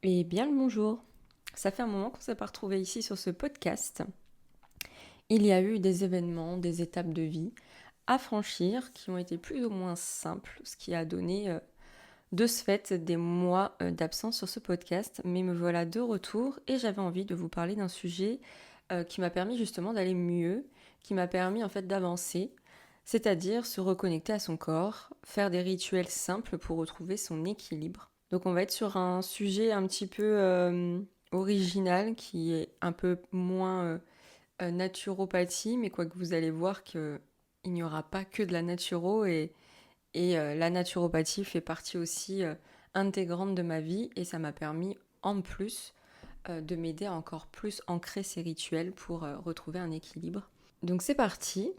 Eh bien le bonjour. Ça fait un moment qu'on ne s'est pas retrouvés ici sur ce podcast. Il y a eu des événements, des étapes de vie à franchir qui ont été plus ou moins simples, ce qui a donné de ce fait des mois d'absence sur ce podcast. Mais me voilà de retour et j'avais envie de vous parler d'un sujet qui m'a permis justement d'aller mieux, qui m'a permis en fait d'avancer, c'est-à-dire se reconnecter à son corps, faire des rituels simples pour retrouver son équilibre. Donc on va être sur un sujet un petit peu original qui est un peu moins naturopathie, mais quoique vous allez voir qu'il n'y aura pas que de la naturo et la naturopathie fait partie aussi intégrante de ma vie et ça m'a permis en plus de m'aider à encore plus ancrer ces rituels pour retrouver un équilibre. Donc c'est parti.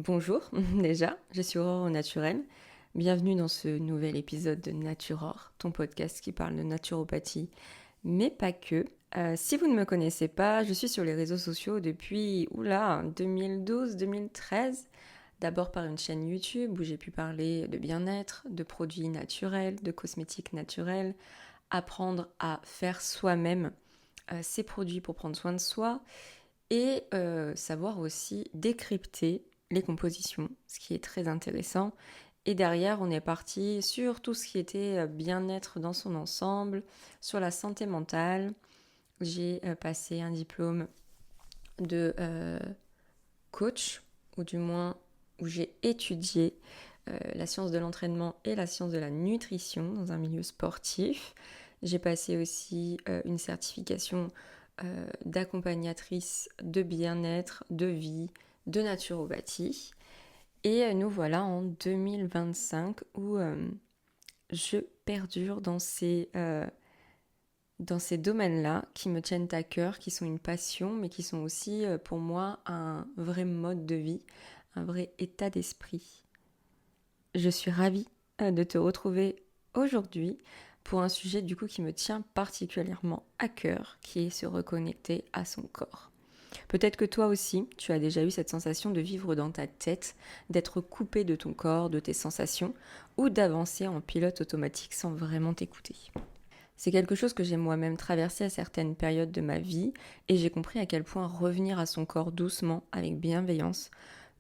Bonjour déjà, je suis Aurore au naturel. Bienvenue dans ce nouvel épisode de Naturore, ton podcast qui parle de naturopathie, mais pas que. Si vous ne me connaissez pas, je suis sur les réseaux sociaux depuis 2012-2013. D'abord par une chaîne YouTube où j'ai pu parler de bien-être, de produits naturels, de cosmétiques naturels, apprendre à faire soi-même ces produits pour prendre soin de soi et savoir aussi décrypter les compositions, ce qui est très intéressant. Et derrière, on est parti sur tout ce qui était bien-être dans son ensemble, sur la santé mentale. J'ai passé un diplôme de coach, ou du moins où j'ai étudié la science de l'entraînement et la science de la nutrition dans un milieu sportif. J'ai passé aussi une certification d'accompagnatrice de bien-être, de vie, de naturopathie. Et nous voilà en 2025 où je perdure dans ces domaines-là qui me tiennent à cœur, qui sont une passion, mais qui sont aussi pour moi un vrai mode de vie, un vrai état d'esprit. Je suis ravie de te retrouver aujourd'hui pour un sujet du coup qui me tient particulièrement à cœur, qui est se reconnecter à son corps. Peut-être que toi aussi, tu as déjà eu cette sensation de vivre dans ta tête, d'être coupé de ton corps, de tes sensations, ou d'avancer en pilote automatique sans vraiment t'écouter. C'est quelque chose que j'ai moi-même traversé à certaines périodes de ma vie, et j'ai compris à quel point revenir à son corps doucement, avec bienveillance,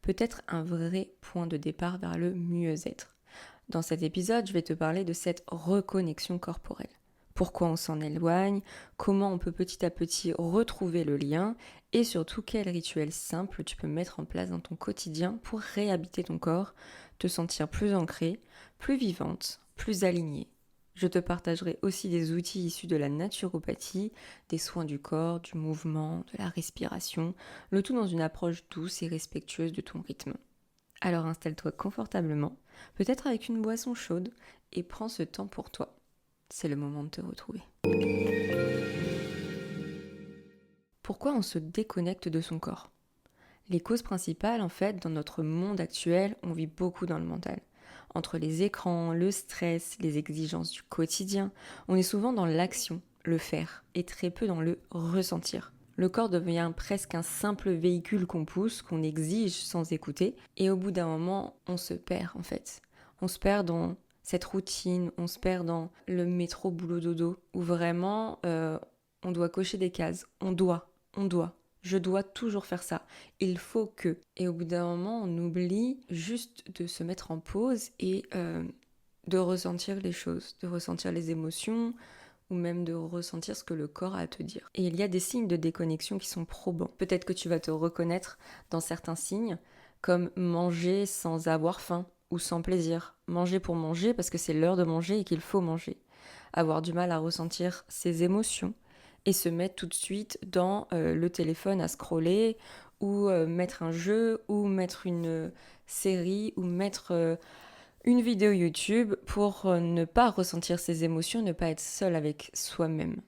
peut être un vrai point de départ vers le mieux-être. Dans cet épisode, je vais te parler de cette reconnexion corporelle. Pourquoi on s'en éloigne, comment on peut petit à petit retrouver le lien et surtout quel rituel simple tu peux mettre en place dans ton quotidien pour réhabiter ton corps, te sentir plus ancrée, plus vivante, plus alignée. Je te partagerai aussi des outils issus de la naturopathie, des soins du corps, du mouvement, de la respiration, le tout dans une approche douce et respectueuse de ton rythme. Alors installe-toi confortablement, peut-être avec une boisson chaude, et prends ce temps pour toi. C'est le moment de te retrouver. Pourquoi on se déconnecte de son corps ? Les causes principales, en fait, dans notre monde actuel, on vit beaucoup dans le mental. Entre les écrans, le stress, les exigences du quotidien, on est souvent dans l'action, le faire, et très peu dans le ressentir. Le corps devient presque un simple véhicule qu'on pousse, qu'on exige sans écouter, et au bout d'un moment, on se perd en fait. On se perd dans cette routine, on se perd dans le métro boulot dodo, où vraiment on doit cocher des cases, on doit. Je dois toujours faire ça. Il faut que. Et au bout d'un moment, on oublie juste de se mettre en pause et de ressentir les choses, de ressentir les émotions ou même de ressentir ce que le corps a à te dire. Et il y a des signes de déconnexion qui sont probants. Peut-être que tu vas te reconnaître dans certains signes, comme manger sans avoir faim ou sans plaisir. Manger pour manger parce que c'est l'heure de manger et qu'il faut manger. Avoir du mal à ressentir ses émotions et se mettre tout de suite dans le téléphone à scroller ou mettre un jeu ou mettre une série ou mettre une vidéo YouTube pour ne pas ressentir ses émotions, ne pas être seul avec soi-même.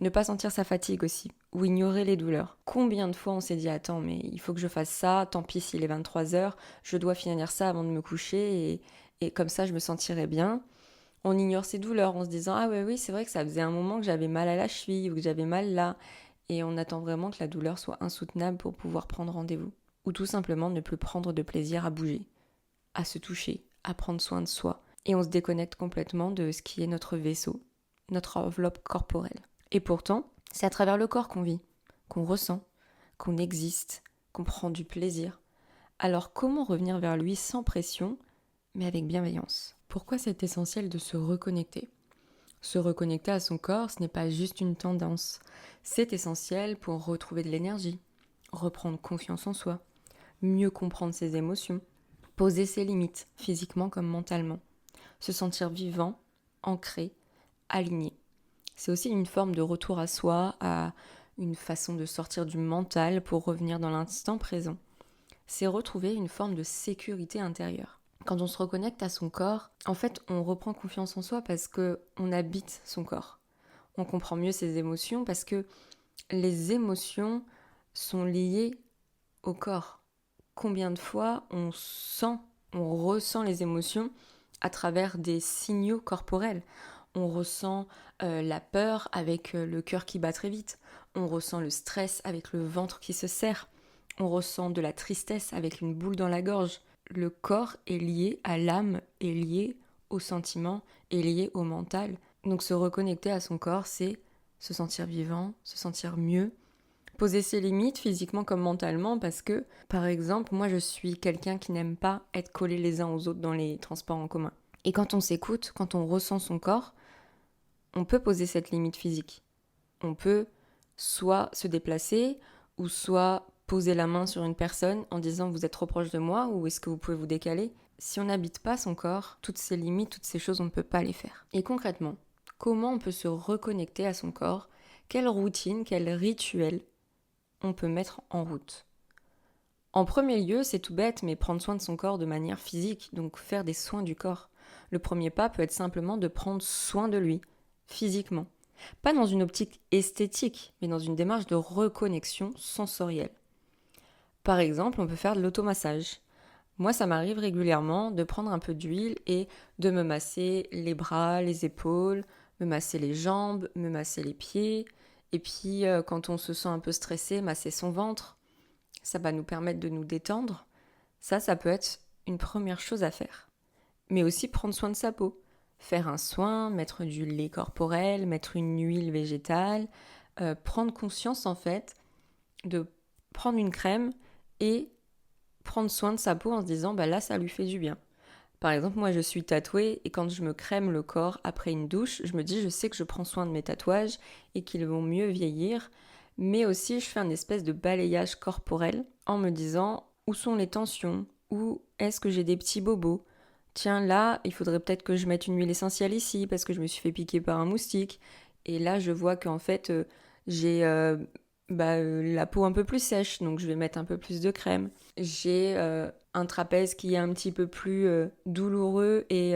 Ne pas sentir sa fatigue aussi, ou ignorer les douleurs. Combien de fois on s'est dit attends mais il faut que je fasse ça, tant pis s'il est 23h, je dois finir ça avant de me coucher et comme ça je me sentirai bien. On ignore ses douleurs en se disant « Ah ouais, oui, c'est vrai que ça faisait un moment que j'avais mal à la cheville ou que j'avais mal là. » Et on attend vraiment que la douleur soit insoutenable pour pouvoir prendre rendez-vous. Ou tout simplement ne plus prendre de plaisir à bouger, à se toucher, à prendre soin de soi. Et on se déconnecte complètement de ce qui est notre vaisseau, notre enveloppe corporelle. Et pourtant, c'est à travers le corps qu'on vit, qu'on ressent, qu'on existe, qu'on prend du plaisir. Alors comment revenir vers lui sans pression, mais avec bienveillance ? Pourquoi c'est essentiel de se reconnecter ? Se reconnecter à son corps, ce n'est pas juste une tendance. C'est essentiel pour retrouver de l'énergie, reprendre confiance en soi, mieux comprendre ses émotions, poser ses limites, physiquement comme mentalement, se sentir vivant, ancré, aligné. C'est aussi une forme de retour à soi, à une façon de sortir du mental pour revenir dans l'instant présent. C'est retrouver une forme de sécurité intérieure. Quand on se reconnecte à son corps, en fait, on reprend confiance en soi parce qu'on habite son corps. On comprend mieux ses émotions parce que les émotions sont liées au corps. Combien de fois on ressent les émotions à travers des signaux corporels. On ressent la peur avec le cœur qui bat très vite. On ressent le stress avec le ventre qui se serre. On ressent de la tristesse avec une boule dans la gorge. Le corps est lié à l'âme, est lié au sentiment, est lié au mental. Donc se reconnecter à son corps, c'est se sentir vivant, se sentir mieux, poser ses limites physiquement comme mentalement parce que, par exemple, moi je suis quelqu'un qui n'aime pas être collé les uns aux autres dans les transports en commun. Et quand on s'écoute, quand on ressent son corps, on peut poser cette limite physique. On peut soit se déplacer ou soit poser la main sur une personne en disant vous êtes trop proche de moi ou est-ce que vous pouvez vous décaler. Si on n'habite pas son corps, toutes ces limites, toutes ces choses, on ne peut pas les faire. Et concrètement, comment on peut se reconnecter à son corps ? Quelle routine, quel rituel on peut mettre en route ? En premier lieu, c'est tout bête, mais prendre soin de son corps de manière physique, donc faire des soins du corps. Le premier pas peut être simplement de prendre soin de lui, physiquement. Pas dans une optique esthétique, mais dans une démarche de reconnexion sensorielle. Par exemple, on peut faire de l'automassage. Moi, ça m'arrive régulièrement de prendre un peu d'huile et de me masser les bras, les épaules, me masser les jambes, me masser les pieds. Et puis, quand on se sent un peu stressé, masser son ventre. Ça va nous permettre de nous détendre. Ça peut être une première chose à faire. Mais aussi prendre soin de sa peau. Faire un soin, mettre du lait corporel, mettre une huile végétale, prendre conscience en fait de prendre une crème et prendre soin de sa peau en se disant bah là ça lui fait du bien. Par exemple, moi je suis tatouée et quand je me crème le corps après une douche, je me dis je sais que je prends soin de mes tatouages et qu'ils vont mieux vieillir, mais aussi je fais un espèce de balayage corporel en me disant où sont les tensions, où est-ce que j'ai des petits bobos. Tiens là, il faudrait peut-être que je mette une huile essentielle ici parce que je me suis fait piquer par un moustique. Et là je vois qu'en fait j'ai la peau un peu plus sèche, donc je vais mettre un peu plus de crème. J'ai un trapèze qui est un petit peu plus douloureux et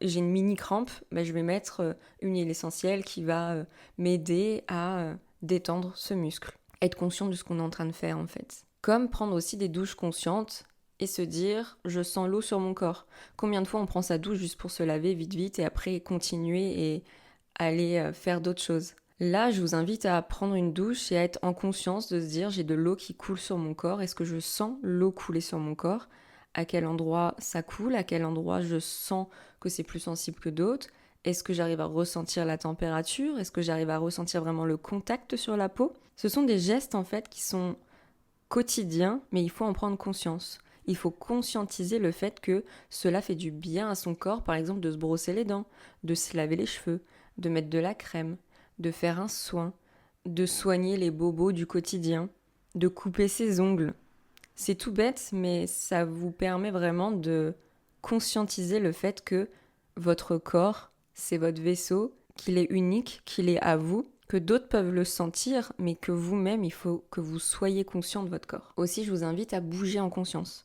j'ai une mini crampe, je vais mettre une huile essentielle qui va m'aider à détendre ce muscle. Être conscient de ce qu'on est en train de faire en fait. Comme prendre aussi des douches conscientes et se dire je sens l'eau sur mon corps. Combien de fois on prend sa douche juste pour se laver vite et après continuer et aller faire d'autres choses. Là, je vous invite à prendre une douche et à être en conscience de se dire j'ai de l'eau qui coule sur mon corps. Est-ce que je sens l'eau couler sur mon corps ? À quel endroit ça coule ? À quel endroit je sens que c'est plus sensible que d'autres ? Est-ce que j'arrive à ressentir la température ? Est-ce que j'arrive à ressentir vraiment le contact sur la peau ? Ce sont des gestes en fait qui sont quotidiens, mais il faut en prendre conscience. Il faut conscientiser le fait que cela fait du bien à son corps, par exemple de se brosser les dents, de se laver les cheveux, de mettre de la crème, de faire un soin, de soigner les bobos du quotidien, de couper ses ongles. C'est tout bête, mais ça vous permet vraiment de conscientiser le fait que votre corps, c'est votre vaisseau, qu'il est unique, qu'il est à vous, que d'autres peuvent le sentir, mais que vous-même, il faut que vous soyez conscient de votre corps. Aussi, je vous invite à bouger en conscience.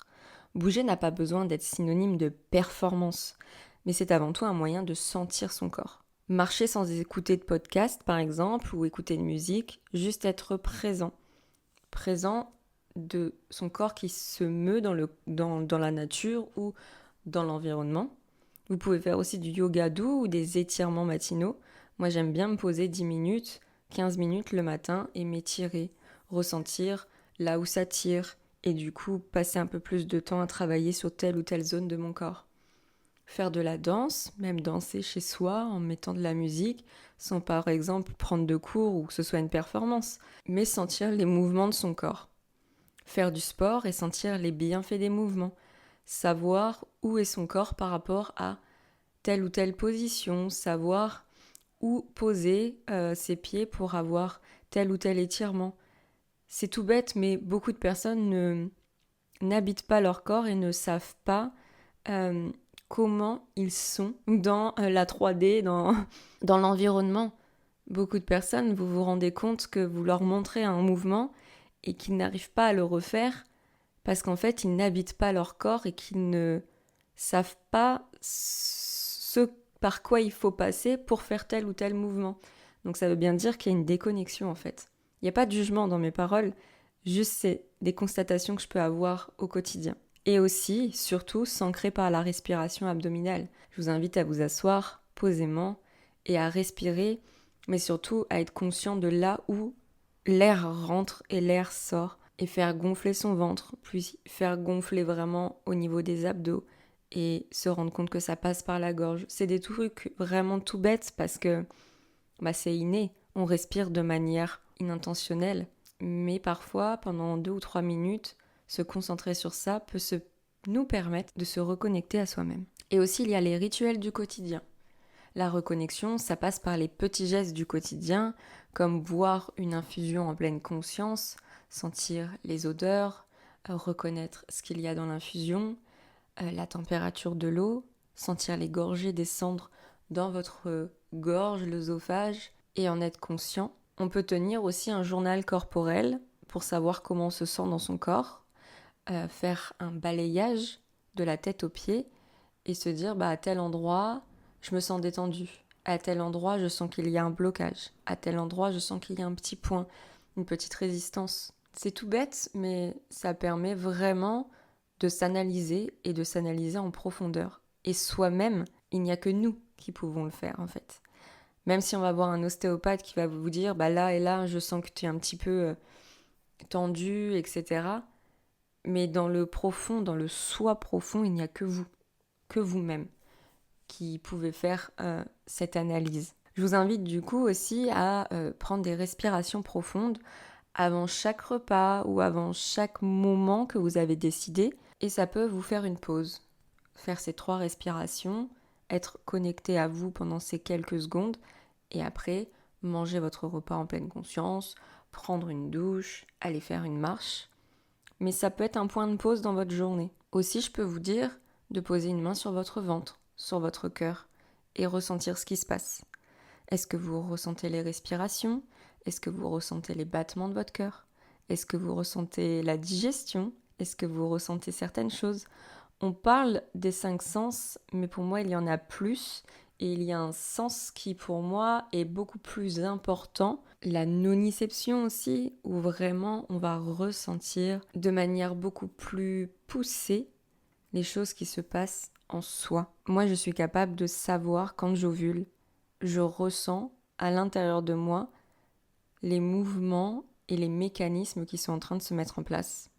Bouger n'a pas besoin d'être synonyme de performance, mais c'est avant tout un moyen de sentir son corps. Marcher sans écouter de podcast, par exemple, ou écouter de musique, juste être présent. Présent de son corps qui se meut dans la nature ou dans l'environnement. Vous pouvez faire aussi du yoga doux ou des étirements matinaux. Moi, j'aime bien me poser 10 minutes, 15 minutes le matin et m'étirer, ressentir là où ça tire et du coup passer un peu plus de temps à travailler sur telle ou telle zone de mon corps. Faire de la danse, même danser chez soi en mettant de la musique, sans par exemple prendre de cours ou que ce soit une performance, mais sentir les mouvements de son corps. Faire du sport et sentir les bienfaits des mouvements. Savoir où est son corps par rapport à telle ou telle position, savoir où poser ses pieds pour avoir tel ou tel étirement. C'est tout bête, mais beaucoup de personnes n'habitent pas leur corps et ne savent pas comment ils sont dans la 3D, dans l'environnement. Beaucoup de personnes, vous vous rendez compte que vous leur montrez un mouvement et qu'ils n'arrivent pas à le refaire parce qu'en fait, ils n'habitent pas leur corps et qu'ils ne savent pas ce par quoi il faut passer pour faire tel ou tel mouvement. Donc ça veut bien dire qu'il y a une déconnexion en fait. Il n'y a pas de jugement dans mes paroles, juste c'est des constatations que je peux avoir au quotidien. Et aussi, surtout, s'ancrer par la respiration abdominale. Je vous invite à vous asseoir posément et à respirer, mais surtout à être conscient de là où l'air rentre et l'air sort, et faire gonfler son ventre, puis faire gonfler vraiment au niveau des abdos, et se rendre compte que ça passe par la gorge. C'est des trucs vraiment tout bêtes parce que c'est inné. On respire de manière inintentionnelle, mais parfois, pendant 2 ou 3 minutes, se concentrer sur ça peut nous permettre de se reconnecter à soi-même. Et aussi, il y a les rituels du quotidien. La reconnexion, ça passe par les petits gestes du quotidien, comme boire une infusion en pleine conscience, sentir les odeurs, reconnaître ce qu'il y a dans l'infusion, la température de l'eau, sentir les gorgées descendre dans votre gorge, l'œsophage, et en être conscient. On peut tenir aussi un journal corporel pour savoir comment on se sent dans son corps, faire un balayage de la tête aux pieds et se dire à tel endroit je me sens détendue, à tel endroit je sens qu'il y a un blocage, à tel endroit je sens qu'il y a un petit point, une petite résistance. C'est tout bête, mais ça permet vraiment de s'analyser et de s'analyser en profondeur. Et soi-même, il n'y a que nous qui pouvons le faire en fait. Même si on va voir un ostéopathe qui va vous dire là et là je sens que tu es un petit peu tendu, etc. Mais dans le profond, dans le soi profond, il n'y a que vous, que vous-même, qui pouvez faire cette analyse. Je vous invite du coup aussi à prendre des respirations profondes avant chaque repas ou avant chaque moment que vous avez décidé. Et ça peut vous faire une pause. Faire ces 3 respirations, être connecté à vous pendant ces quelques secondes et après manger votre repas en pleine conscience, prendre une douche, aller faire une marche. Mais ça peut être un point de pause dans votre journée. Aussi, je peux vous dire de poser une main sur votre ventre, sur votre cœur et ressentir ce qui se passe. Est-ce que vous ressentez les respirations ? Est-ce que vous ressentez les battements de votre cœur ? Est-ce que vous ressentez la digestion ? Est-ce que vous ressentez certaines choses ? On parle des 5 sens, mais pour moi, il y en a plus. Et il y a un sens qui, pour moi, est beaucoup plus important. La noniception aussi, où vraiment on va ressentir de manière beaucoup plus poussée les choses qui se passent en soi. Moi, je suis capable de savoir quand j'ovule. Je ressens à l'intérieur de moi les mouvements et les mécanismes qui sont en train de se mettre en place.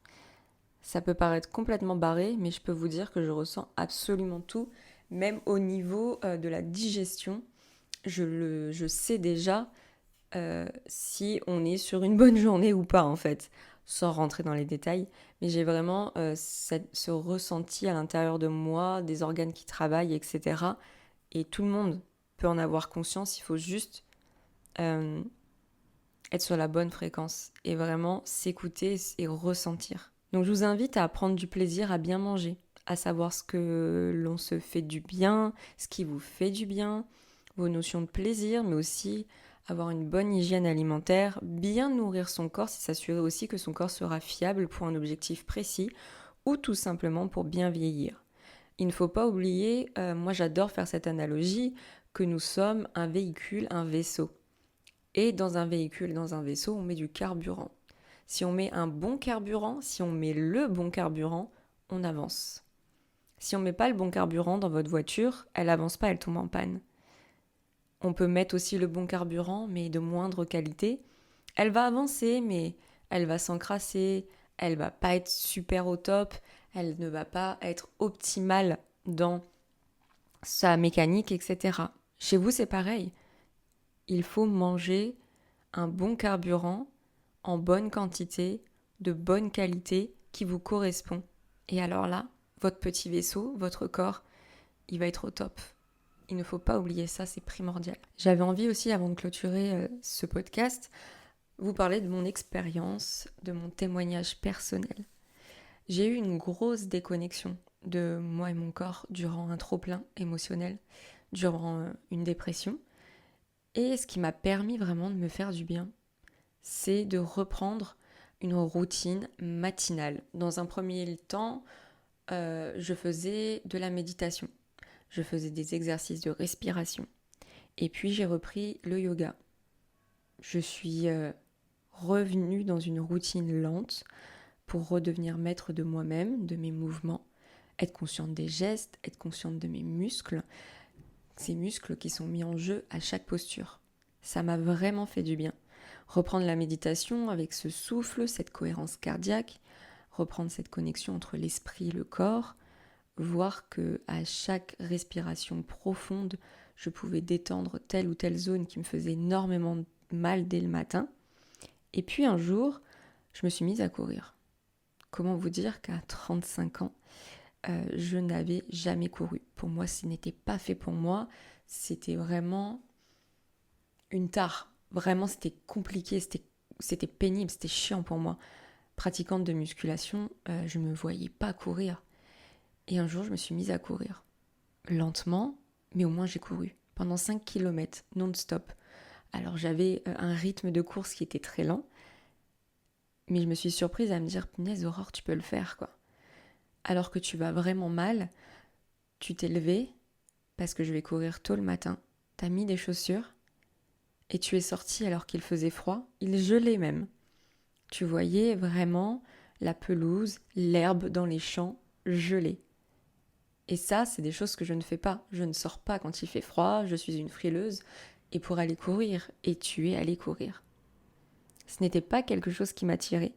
Ça peut paraître complètement barré, mais je peux vous dire que je ressens absolument tout, même au niveau de la digestion. Je sais déjà si on est sur une bonne journée ou pas en fait, sans rentrer dans les détails. Mais j'ai vraiment ce ressenti à l'intérieur de moi, des organes qui travaillent, etc. Et tout le monde peut en avoir conscience, il faut juste être sur la bonne fréquence et vraiment s'écouter et ressentir. Donc je vous invite à prendre du plaisir à bien manger, à savoir ce que l'on se fait du bien, ce qui vous fait du bien, vos notions de plaisir, mais aussi avoir une bonne hygiène alimentaire, bien nourrir son corps, c'est s'assurer aussi que son corps sera fiable pour un objectif précis ou tout simplement pour bien vieillir. Il ne faut pas oublier, moi j'adore faire cette analogie, que nous sommes un véhicule, un vaisseau. Et dans un véhicule, dans un vaisseau, on met du carburant. Si on met un bon carburant, si on met le bon carburant, on avance. Si on met pas le bon carburant dans votre voiture, elle avance pas, elle tombe en panne. On peut mettre aussi le bon carburant, mais de moindre qualité. Elle va avancer, mais elle va s'encrasser, elle va pas être super au top, elle ne va pas être optimale dans sa mécanique, etc. Chez vous, c'est pareil. Il faut manger un bon carburant en bonne quantité, de bonne qualité, qui vous correspond. Et alors là, votre petit vaisseau, votre corps, il va être au top. Il ne faut pas oublier ça, c'est primordial. J'avais envie aussi, avant de clôturer ce podcast, vous parler de mon expérience, de mon témoignage personnel. J'ai eu une grosse déconnexion de moi et mon corps durant un trop-plein émotionnel, durant une dépression. Et ce qui m'a permis vraiment de me faire du bien, c'est de reprendre une routine matinale. Dans un premier temps, je faisais de la méditation. Je faisais des exercices de respiration. Et puis j'ai repris le yoga. Je suis revenue dans une routine lente pour redevenir maître de moi-même, de mes mouvements, être consciente des gestes, être consciente de mes muscles, ces muscles qui sont mis en jeu à chaque posture. Ça m'a vraiment fait du bien. Reprendre la méditation avec ce souffle, cette cohérence cardiaque, reprendre cette connexion entre l'esprit et le corps, voir que à chaque respiration profonde, je pouvais détendre telle ou telle zone qui me faisait énormément mal dès le matin. Et puis un jour, je me suis mise à courir. Comment vous dire qu'à 35 ans, je n'avais jamais couru. Pour moi, ce n'était pas fait pour moi. C'était vraiment une tare. Vraiment, c'était compliqué, c'était pénible, c'était chiant pour moi. Pratiquante de musculation, je ne me voyais pas courir. Et un jour, je me suis mise à courir. Lentement, mais au moins j'ai couru. Pendant 5 km, non-stop. Alors j'avais un rythme de course qui était très lent, mais je me suis surprise à me dire, punaise Aurore, tu peux le faire, quoi. Alors que tu vas vraiment mal, tu t'es levée, parce que je vais courir tôt le matin, t'as mis des chaussures, et tu es sortie alors qu'il faisait froid, il gelait même. Tu voyais vraiment la pelouse, l'herbe dans les champs gelée. Et ça, c'est des choses que je ne fais pas. Je ne sors pas quand il fait froid, je suis une frileuse, et pour aller courir, et tu es allé courir. Ce n'était pas quelque chose qui m'attirait,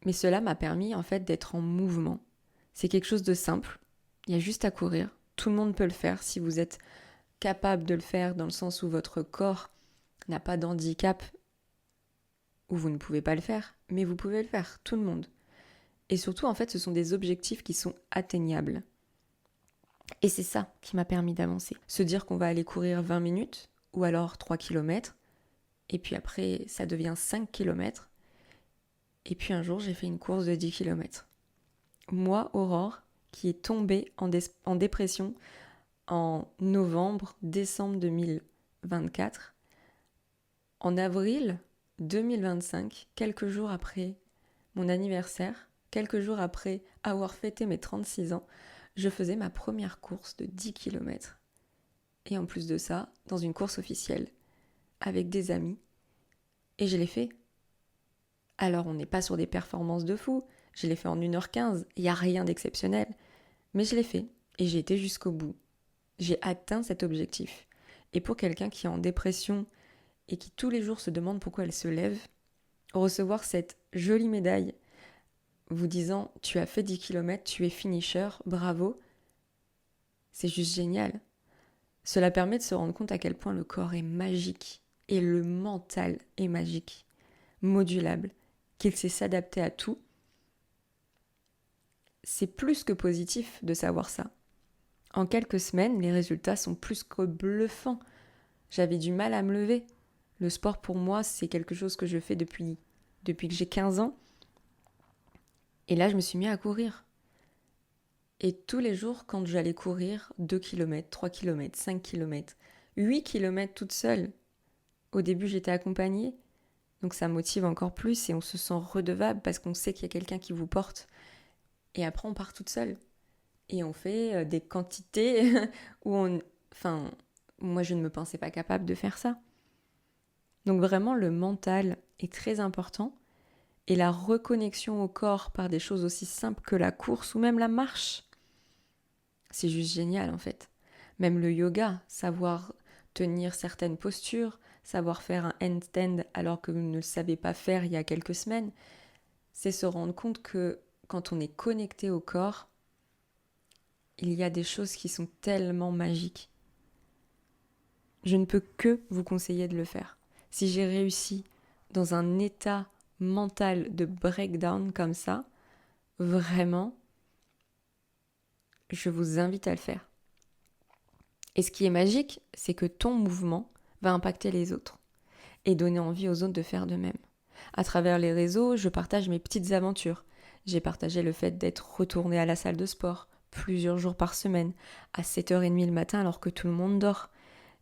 mais cela m'a permis en fait d'être en mouvement. C'est quelque chose de simple, il y a juste à courir, tout le monde peut le faire si vous êtes capable de le faire dans le sens où votre corps n'a pas d'handicap ou vous ne pouvez pas le faire, mais vous pouvez le faire, tout le monde. Et surtout en fait ce sont des objectifs qui sont atteignables. Et c'est ça qui m'a permis d'avancer. Se dire qu'on va aller courir 20 minutes ou alors 3 km, et puis après ça devient 5 km, et puis un jour j'ai fait une course de 10 km. Moi, Aurore, qui est tombée en dépression en novembre, décembre 2024, en avril 2025, quelques jours après mon anniversaire, quelques jours après avoir fêté mes 36 ans, je faisais ma première course de 10 km. Et en plus de ça, dans une course officielle, avec des amis. Et je l'ai fait. Alors on n'est pas sur des performances de fou, je l'ai fait en 1h15, il n'y a rien d'exceptionnel. Mais je l'ai fait, et j'ai été jusqu'au bout. J'ai atteint cet objectif. Et pour quelqu'un qui est en dépression et qui tous les jours se demande pourquoi elle se lève, recevoir cette jolie médaille vous disant « tu as fait 10 km, tu es finisher, bravo », c'est juste génial. Cela permet de se rendre compte à quel point le corps est magique et le mental est magique, modulable, qu'il sait s'adapter à tout. C'est plus que positif de savoir ça. En quelques semaines, les résultats sont plus que bluffants. J'avais du mal à me lever. Le sport pour moi, c'est quelque chose que je fais depuis que j'ai 15 ans. Et là, je me suis mis à courir. Et tous les jours, quand j'allais courir 2 km, 3 km, 5 km, 8 km toute seule, au début j'étais accompagnée, donc ça motive encore plus et on se sent redevable parce qu'on sait qu'il y a quelqu'un qui vous porte. Et après on part toute seule. Et on fait des quantités où moi je ne me pensais pas capable de faire ça. Donc vraiment le mental est très important et la reconnexion au corps par des choses aussi simples que la course ou même la marche. C'est juste génial en fait. Même le yoga, savoir tenir certaines postures, savoir faire un handstand alors que vous ne le savez pas faire il y a quelques semaines, c'est se rendre compte que quand on est connecté au corps, il y a des choses qui sont tellement magiques. Je ne peux que vous conseiller de le faire. Si j'ai réussi dans un état mental de breakdown comme ça, vraiment, je vous invite à le faire. Et ce qui est magique, c'est que ton mouvement va impacter les autres et donner envie aux autres de faire de même. À travers les réseaux, je partage mes petites aventures. J'ai partagé le fait d'être retournée à la salle de sport plusieurs jours par semaine, à 7h30 le matin alors que tout le monde dort.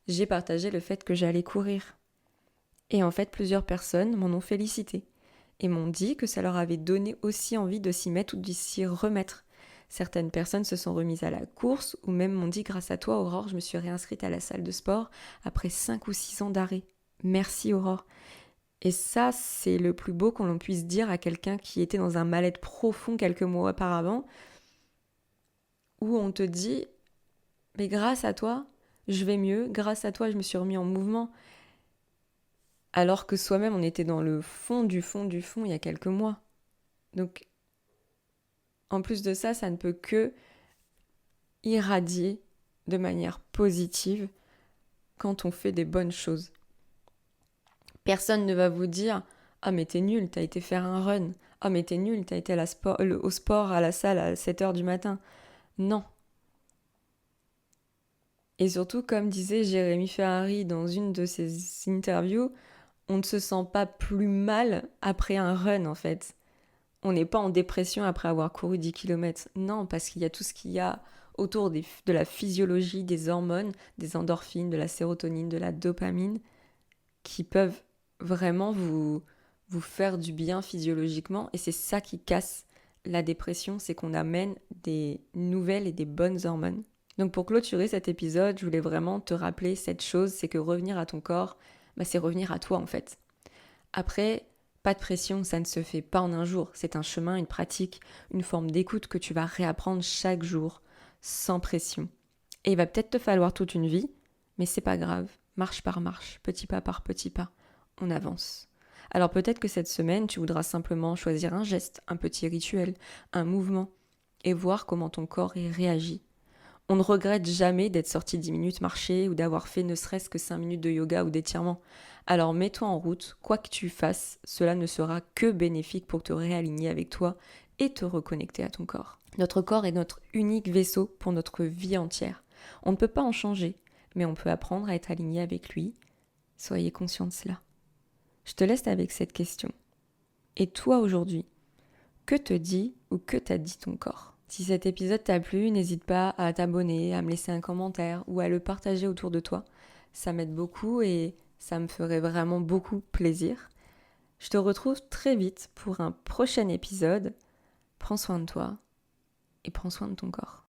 J'ai partagé le fait que j'allais courir. Et en fait, plusieurs personnes m'en ont félicité et m'ont dit que ça leur avait donné aussi envie de s'y mettre ou de s'y remettre. Certaines personnes se sont remises à la course ou même m'ont dit grâce à toi Aurore, je me suis réinscrite à la salle de sport après 5 ou 6 ans d'arrêt. Merci Aurore. Et ça, c'est le plus beau qu'on puisse dire à quelqu'un qui était dans un mal-être profond quelques mois auparavant, où on te dit, mais grâce à toi, je vais mieux, grâce à toi, je me suis remis en mouvement. Alors que soi-même, on était dans le fond du fond du fond il y a quelques mois. Donc, en plus de ça, ça ne peut que irradier de manière positive quand on fait des bonnes choses. Personne ne va vous dire « Ah mais t'es nul, t'as été faire un run. Ah mais t'es nul, t'as été au sport à la salle à 7h du matin. » Non. Et surtout, comme disait Jérémy Ferrari dans une de ses interviews, on ne se sent pas plus mal après un run en fait. On n'est pas en dépression après avoir couru 10 km. Non, parce qu'il y a tout ce qu'il y a autour de la physiologie, des hormones, des endorphines, de la sérotonine, de la dopamine, qui peuvent vraiment vous faire du bien physiologiquement. Et c'est ça qui casse la dépression, c'est qu'on amène des nouvelles et des bonnes hormones. Donc pour clôturer cet épisode, je voulais vraiment te rappeler cette chose, c'est que revenir à ton corps, c'est revenir à toi en fait. Après, pas de pression, ça ne se fait pas en un jour. C'est un chemin, une pratique, une forme d'écoute que tu vas réapprendre chaque jour, sans pression. Et il va peut-être te falloir toute une vie, mais c'est pas grave. Marche par marche, petit pas par petit pas, on avance. Alors peut-être que cette semaine, tu voudras simplement choisir un geste, un petit rituel, un mouvement, et voir comment ton corps y réagit. On ne regrette jamais d'être sorti 10 minutes marcher ou d'avoir fait ne serait-ce que 5 minutes de yoga ou d'étirement. Alors mets-toi en route, quoi que tu fasses, cela ne sera que bénéfique pour te réaligner avec toi et te reconnecter à ton corps. Notre corps est notre unique vaisseau pour notre vie entière. On ne peut pas en changer, mais on peut apprendre à être aligné avec lui. Soyez conscient de cela. Je te laisse avec cette question. Et toi aujourd'hui, que te dit ou que t'a dit ton corps ? Si cet épisode t'a plu, n'hésite pas à t'abonner, à me laisser un commentaire ou à le partager autour de toi. Ça m'aide beaucoup et ça me ferait vraiment beaucoup plaisir. Je te retrouve très vite pour un prochain épisode. Prends soin de toi et prends soin de ton corps.